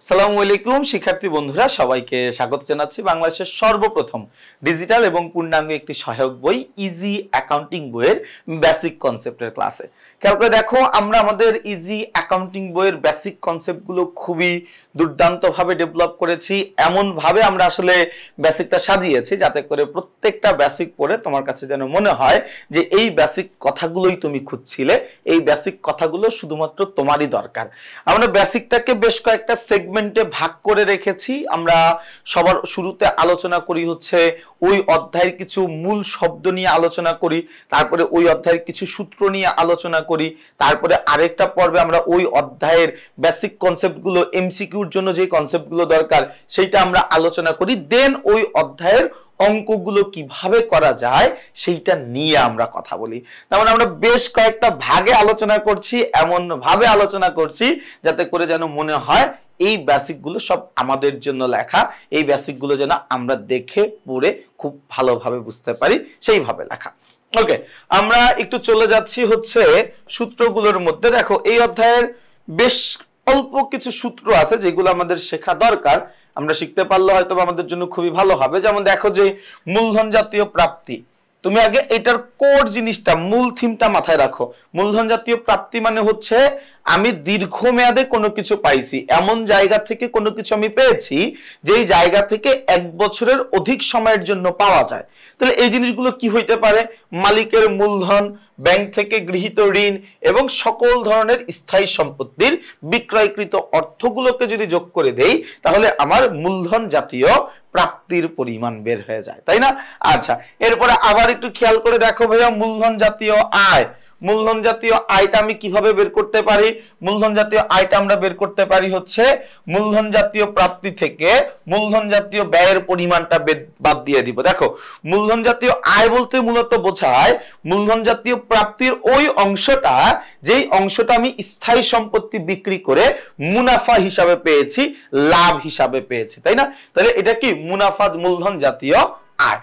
আসসালামু আলাইকুম শিক্ষার্থী বন্ধুরা, সবাইকে স্বাগত জানাচ্ছি বাংলাদেশের সর্বপ্রথম ডিজিটাল এবং পূর্ণাঙ্গ একটি সহায়ক বই ইজি অ্যাকাউন্টিং বইয়ের বেসিক কনসেপ্টের ক্লাসে। খেয়াল করে দেখো, আমরা আমাদের ইজি অ্যাকাউন্টিং বইয়ের বেসিক কনসেপ্টগুলো খুবই দুর্দান্তভাবে ডেভেলপ করেছি। এমনভাবে আমরা আসলে বেসিকটা সাজিয়েছি যাতে করে প্রত্যেকটা বেসিক পড়ে তোমার কাছে যেন মনে হয় যে এই বেসিক কথাগুলোই তুমি খুঁজছিলে, এই বেসিক কথাগুলো শুধুমাত্র তোমারই দরকার। আমরা বেসিকটাকে বেশ কয়েকটা সেগমেন্টে ভাগ করে রেখেছি। আমরা সবার শুরুতে আলোচনা করি হচ্ছে ওই অধ্যায়ের কিছু মূল শব্দ নিয়ে আলোচনা করি, তারপরে ওই অধ্যায়ের কিছু সূত্র নিয়ে আলোচনা করি, তারপরে আরেকটা পর্বে আমরা ওই অধ্যায়ের বেসিক কনসেপ্টগুলো, এমসিকিউর জন্য যে কনসেপ্টগুলো দরকার সেইটা আমরা আলোচনা করি। দেন ওই অধ্যায়ের অঙ্কগুলো কিভাবে করা যায় সেইটা নিয়ে আমরা কথা বলি। তার মানে আমরা বেশ কয়েকটা ভাগে আলোচনা করছি, এমন ভাবে আলোচনা করছি যাতে করে যেন মনে হয় এই বেসিকগুলো সব আমাদের জন্য লেখা, এই বেসিকগুলো যেন আমরা দেখে পড়ে খুব ভালোভাবে বুঝতে পারি, সেইভাবে লেখা। ওকে, আমরা একটু চলে যাচ্ছি হচ্ছে সূত্রগুলোর মধ্যে। দেখো, এই অধ্যায়ের বেশ অল্প কিছু সূত্র আছে যেগুলো আমাদের শেখা দরকার। আমরা শিখতে পারলে হয়তো আমাদের জন্য খুবই ভালো হবে। যেমন দেখো যে মূলধন জাতীয় প্রাপ্তি, তুমি আগে এটার কোর জিনিসটা, মূল থিমটা মাথায় রাখো। মূলধন জাতীয় প্রাপ্তি মানে হচ্ছে আমি দীর্ঘমেয়াদে কোনো কিছু পাইছি, এমন জায়গা থেকে কোনো কিছু আমি পেয়েছি যেই জায়গা থেকে 1 বছরের অধিক সময়ের জন্য পাওয়া যায়। তাহলে এই জিনিসগুলো কি হইতে পারে? মালিকের মূলধন, ব্যাংক থেকে গৃহীত ঋণ এবং সকল ধরনের স্থায়ী সম্পত্তির বিক্রয়কৃত অর্থগুলোকে যদি যোগ করে দেই তাহলে আমার মূলধন জাতীয় প্রাপ্তির পরিমাণ বের হয়ে যায়, তাই না? আচ্ছা, এরপরে আবার একটু খেয়াল করে দেখো ভাইয়া, মূলধন জাতীয় আয়। মূলধন জাতীয় আয়টা আমি কিভাবে বের করতে পারি? মূলধন জাতীয় আয়টা আমরা বের করতে পারি হচ্ছে মূলধন জাতীয় প্রাপ্তি থেকে মূলধন জাতীয় ব্যয়ের পরিমাণটা বাদ দিয়ে দিব। দেখো, মূলধন জাতীয় আয় বলতে মূলত বোঝায় মূলধন জাতীয় প্রাপ্তির ওই অংশটা, যেই অংশটা আমি স্থায়ী সম্পত্তি বিক্রি করে মুনাফা হিসাবে পেয়েছি, লাভ হিসাবে পেয়েছি, তাই না? তাহলে এটা কি মুনাফা, মূলধন জাতীয় আয়।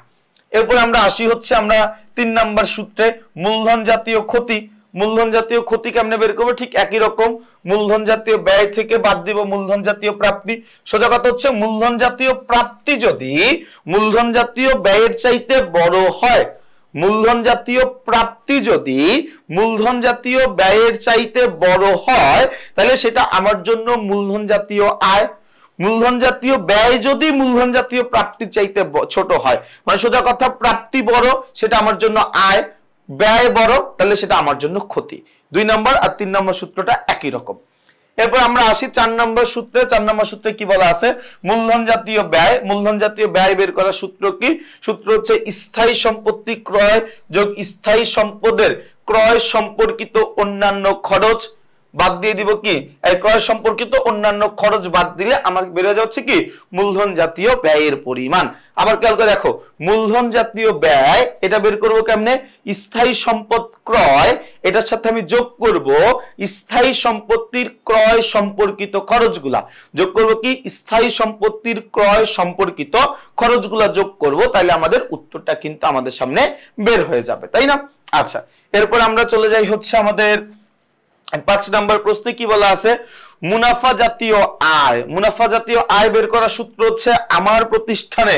এরপর আমরা আসি হচ্ছে আমরা 3 নাম্বার সূত্রে, মূলধন জাতীয় ক্ষতি। মূলধন জাতীয় ক্ষতি কেমনে বের করবো? ঠিক একই রকম, মূলধন জাতীয় ব্যয় থেকে বাদ দিব মূলধন জাতীয় প্রাপ্তি। সোজা কথা হচ্ছে মূলধন জাতীয় প্রাপ্তি যদি মূলধন জাতীয় ব্যয়ের চাইতে বড় হয়, মূলধন জাতীয় প্রাপ্তি যদি মূলধন জাতীয় ব্যয়ের চাইতে বড় হয় তাহলে সেটা আমার জন্য মূলধন জাতীয় আয়। মূলধন জাতীয় ব্যয় যদি মূলধন জাতীয় প্রাপ্তির চাইতে ছোট হয়, মানে সোজা কথা প্রাপ্তি বড় সেটা আমার জন্য আয়, ব্যয় বড় তাহলে সেটা আমার জন্য ক্ষতি। 2 নম্বর আর 3 নম্বর সূত্রটা একই রকম। এরপর আমরা আসি 4 নম্বর সূত্রে। 4 নম্বর সূত্রে কি বলা আছে? মূলধন জাতীয় ব্যয়। মূলধন জাতীয় ব্যয় বের করার সূত্র কি? সূত্র হচ্ছে স্থায়ী সম্পত্তি ক্রয় যোগ স্থায়ী সম্পদের ক্রয় সম্পর্কিত অন্যান্য খরচ বাদ দিয়ে দিব কি এই ক্রয় সম্পর্কিত অন্যান্য খরচ বাদ দিলে আমার বেড়ে যাচ্ছে কি মূলধন জাতীয় ব্যয়ের পরিমাণ। আবার খেয়াল করে দেখো, মূলধন জাতীয় ব্যয় এটা বের করব কেমনে? স্থায়ী সম্পদ ক্রয়, এটার সাথে আমি যোগ করব স্থায়ী সম্পত্তির ক্রয় সম্পর্কিত খরচগুলা। যোগ করব কি স্থায়ী সম্পত্তির ক্রয় সম্পর্কিত খরচগুলা যোগ করব, তাহলে আমাদের উত্তরটা কিন্তু আমাদের সামনে বের হয়ে যাবে, তাই না? আচ্ছা, এরপর আমরা চলে যাই হচ্ছে আমাদের 5 নম্বর প্রশ্নে কি বলা আছে? মুনাফা জাতীয় আয়। মুনাফা জাতীয় আয় বের করার সূত্র হচ্ছে আমার প্রতিষ্ঠানে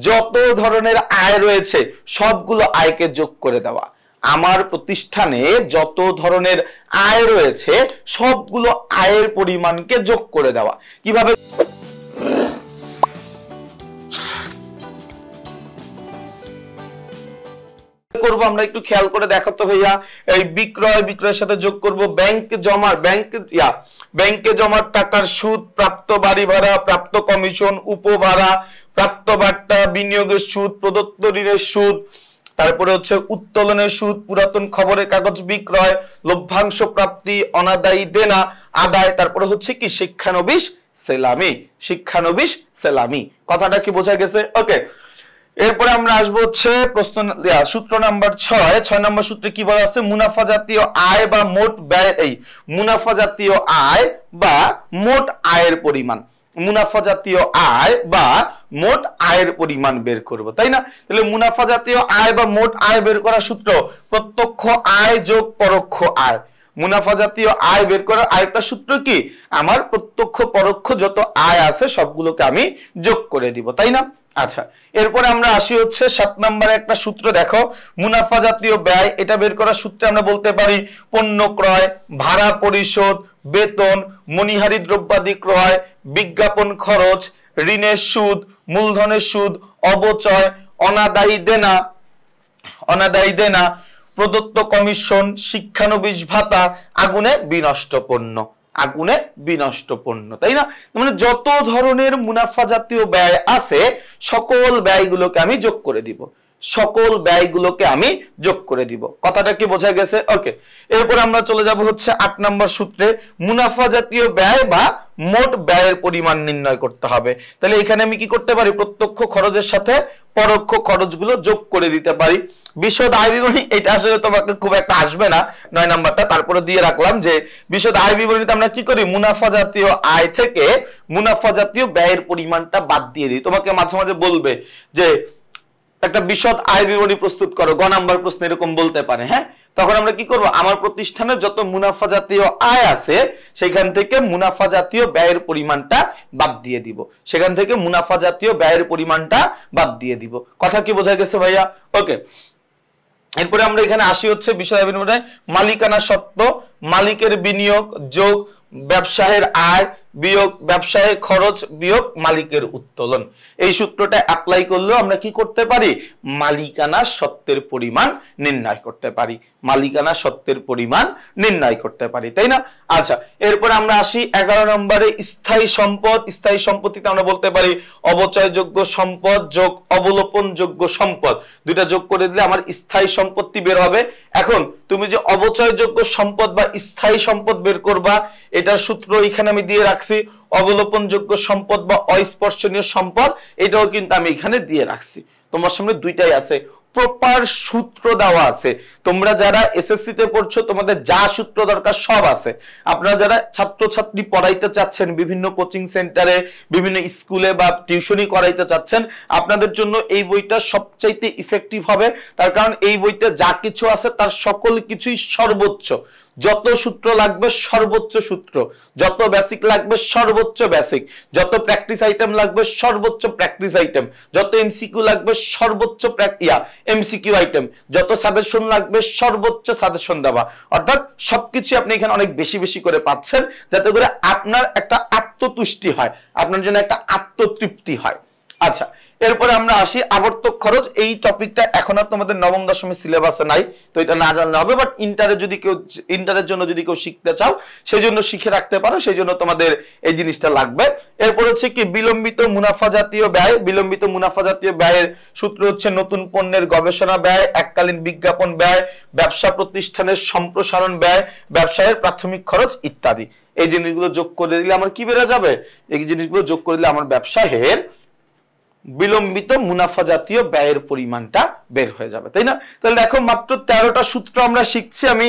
যত ধরনের আয় রয়েছে সবগুলো আয়কে যোগ করে দেওয়া। আমার প্রতিষ্ঠানে যত ধরনের আয় রয়েছে সবগুলো আয়ের পরিমাণকে যোগ করে দেওয়া। কিভাবে করব আমরা একটু খেয়াল করে দেখো তো ভাইয়া। এই বিক্রয়ের সাথে যোগ করব ব্যাংকে জমার টাকার সুদ, প্রাপ্ত বাড়ি ভাড়া, প্রাপ্ত কমিশন, উপভাড়া, প্রাপ্ত বাট্টা, বিনিয়োগের সুদ, প্রদত্ত ঋণের সুদ, তারপরে হচ্ছে উত্তোলনের সুদ, পুরাতন খবরের কাগজ বিক্রয়, লভ্যাংশ প্রাপ্তি, অনাদায়ী দেনা আদায়, তারপরে হচ্ছে কি শিক্ষানবিশ সেলামি। শিক্ষানবিশ সেলামি কথাটা কি বোঝা গেছে? ওকে, এরপরে আমরা আসবো হচ্ছে প্রশ্ন সূত্র নাম্বার 6 নম্বর সূত্রে কি বলা আছে? মুনাফা জাতীয় আয় বা মোট ব্যয়। এই মুনাফা জাতীয় আয় বা মোট আয়ের পরিমাণ, মুনাফা জাতীয় আয় বা মোট আয়ের পরিমাণ বের করব, তাই না? তাহলে মুনাফা জাতীয় আয় বা মোট আয় বের করার সূত্র প্রত্যক্ষ আয় যোগ পরোক্ষ আয়। মুনাফা জাতীয় আয় বের করার আরেকটা সূত্র কি, আমার প্রত্যক্ষ পরোক্ষ যত আয় আছে সবগুলোকে আমি যোগ করে দিব, তাই না? আচ্ছা, এরপরে আমরা আসি হচ্ছে 7 নম্বরে একটা সূত্র দেখো, মুনাফা জাতীয় ব্যয়। এটা বের করার সূত্রে আমরা বলতে পারি পণ্য ক্রয়, ভাড়া পরিশোধ, বেতন, মণিহারি দ্রব্যাদি ক্রয়, বিজ্ঞাপন খরচ, ঋণের সুদ, মূলধনের সুদ, অবচয়, অনাদায়ী দেনা, প্রদত্ত কমিশন, শিক্ষানবিশ ভাতা, আগুনে বিনষ্ট পণ্য, তাই না? মানে যত ধরনের মুনাফা জাতীয় ব্যয় আছে সকল ব্যয়গুলোকে আমি যোগ করে দিব। কথাটা কি বোঝা গেছে? ওকে, এরপর আমরা চলে যাব হচ্ছে 8 নম্বর সূত্রে, মুনাফা জাতীয় ব্যয় বা মোট ব্যয়ের পরিমাণ নির্ণয় করতে হবে। তাহলে এখানে আমি কি করতে পারি, প্রত্যক্ষ খরচের সাথে পরোক্ষ খরচগুলো যোগ করে দিতে পারি। বিশদ আয় বিবরণী, এটা আসলে তোমাকে খুব একটা আসবে না 9 নাম্বারটা, তারপরে দিয়ে রাখলাম যে বিশদ আয় বিবরণীতে আমরা কি করি, মুনাফা জাতীয় আয় থেকে মুনাফা জাতীয় ব্যয়ের পরিমাণটা বাদ দিয়ে দিই। তোমাকে মাঝে মাঝে বলবে যে একটা বিশদ আয় বিবরণী প্রস্তুত করো, গ নাম্বার প্রশ্ন এরকম বলতে পারে, হ্যাঁ? তখন আমরা কি করব, আমার প্রতিষ্ঠানের যত মুনাফা জাতীয় আয় আছে সেখান থেকে মুনাফা জাতীয় ব্যয়ের পরিমাণটা বাদ দিয়ে দিব, কথা কি বোঝা গেছে ভাইয়া? ওকে, এরপরে আমরা এখানে আসি হচ্ছে বিষয় মালিকানা সত্ত্ব, মালিকের বিনিয়োগ যোগ ব্যবসায়ের আয় বিয়োগ ব্যবসায়ের খরচ বিয়োগ মালিকের উত্তোলন। এই সূত্রটা অ্যাপ্লাই করলেও আমরা কি করতে পারি, মালিকানা সত্ত্বের পরিমাণ নির্ণয় করতে পারি, তাই না? আচ্ছা, এরপর আমরা আসি 11 নম্বরে স্থায়ী সম্পদ। স্থায়ী সম্পত্তিতে আমরা বলতে পারি অবচয়যোগ্য সম্পদ যোগ অবলোপনযোগ্য সম্পদ, দুইটা যোগ করে দিলে আমার স্থায়ী সম্পত্তি বের হবে। এখন তুমি যে অবচয়যোগ্য সম্পদ বা স্থায়ী সম্পদ বের করবা, এটার সূত্র এখানে আমি দিয়ে রাখছি। অবলোপনযোগ্য সম্পদ বা অস্পর্শনীয় সম্পদ, এটাও কিন্তু আমি এখানে দিয়ে রাখছি। তোমার সামনে দুইটাই আছে, প্রপার সূত্র দেওয়া আছে। তোমরা যারা এসএসসি তে পড়ছো তোমাদের যা সূত্র দরকার সব আছে। আপনারা যারা ছাত্রছাত্রী পড়াইতে চাচ্ছেন, বিভিন্ন কোচিং সেন্টারে, বিভিন্ন স্কুলে বা টিউশনি করাইতে চাচ্ছেন, আপনাদের জন্য এই বইটা সবচাইতে ইফেক্টিভ হবে। তার কারণ এই বইতে যা কিছু আছে তার সকল কিছুই সর্বোচ্চ, যত সূত্র লাগবে সর্বোচ্চ সূত্র, যত বেসিক লাগবে সর্বোচ্চ বেসিক, যত প্র্যাকটিস আইটেম লাগবে সর্বোচ্চ প্র্যাকটিস আইটেম, যত এমসিকিউ লাগবে সর্বোচ্চ এমসিকিউ আইটেম, যত সাজেশন লাগবে সর্বোচ্চ সাজেশন দেওয়া। অর্থাৎ সবকিছু আপনি এখানে অনেক বেশি বেশি করে পাচ্ছেন, যাতে করে আপনার একটা আত্মতুষ্টি হয়, আপনার জন্য একটা আত্মতৃপ্তি হয়। আচ্ছা, এরপরে আমরা আসি আবর্তক খরচ। এই টপিকটা এখন আর তোমাদের নবম দশমের সিলেবাসে নাই, তো এটা না জানলে হবে, বাট ইন্টারের জন্য যদি কেউ শিখতে চাও সেই জন্য শিখে রাখতে পারো, সেই জন্য তোমাদের এই জিনিসটা লাগবে। এরপর হচ্ছে কি বিলম্বিত মুনাফা জাতীয় ব্যয়। বিলম্বিত মুনাফা জাতীয় ব্যয়ের সূত্র হচ্ছে নতুন পণ্যের গবেষণা ব্যয়, এককালীন বিজ্ঞাপন ব্যয়, ব্যবসা প্রতিষ্ঠানের সম্প্রসারণ ব্যয়, ব্যবসায়ের প্রাথমিক খরচ ইত্যাদি। এই জিনিসগুলো যোগ করে দিলে আমার কি বেড়ে যাবে, এই জিনিসগুলো যোগ করে দিলে আমার ব্যবসায়ের বিলম্বিত মুনাফা জাতীয় ব্যয়ের পরিমাণটা বের হয়ে যাবে, তাই না? তাহলে দেখো মাত্র 13টা সূত্র আমরা শিখছি। আমি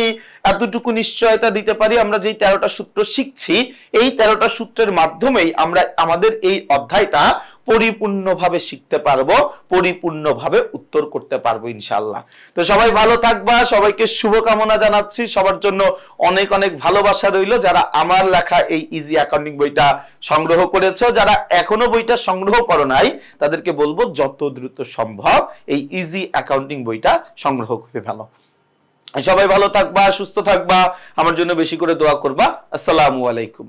এতটুকু নিশ্চয়তা দিতে পারি, আমরা যেই 13টা সূত্র শিখছি এই 13টা সূত্রের মাধ্যমেই আমরা আমাদের এই অধ্যায়টা পরিপূর্ণভাবে শিখতে পারবো, পরিপূর্ণভাবে উত্তর করতে পারবো ইনশাআল্লাহ। তো সবাই ভালো থাকবা, সবাইকে শুভকামনা জানাচ্ছি, সবার জন্য অনেক অনেক ভালোবাসা রইল। যারা আমার লেখা এই ইজি অ্যাকাউন্টিং বইটা সংগ্রহ করেছো, যারা এখনো বইটা সংগ্রহ করো নাই, তাদেরকে বলবো যত দ্রুত সম্ভব এই ইজি অ্যাকাউন্টিং বইটা সংগ্রহ করে ফেলো। সবাই ভালো থাকবা, সুস্থ থাকবা, আমার জন্য বেশি করে দোয়া করবা। আসসালামু আলাইকুম।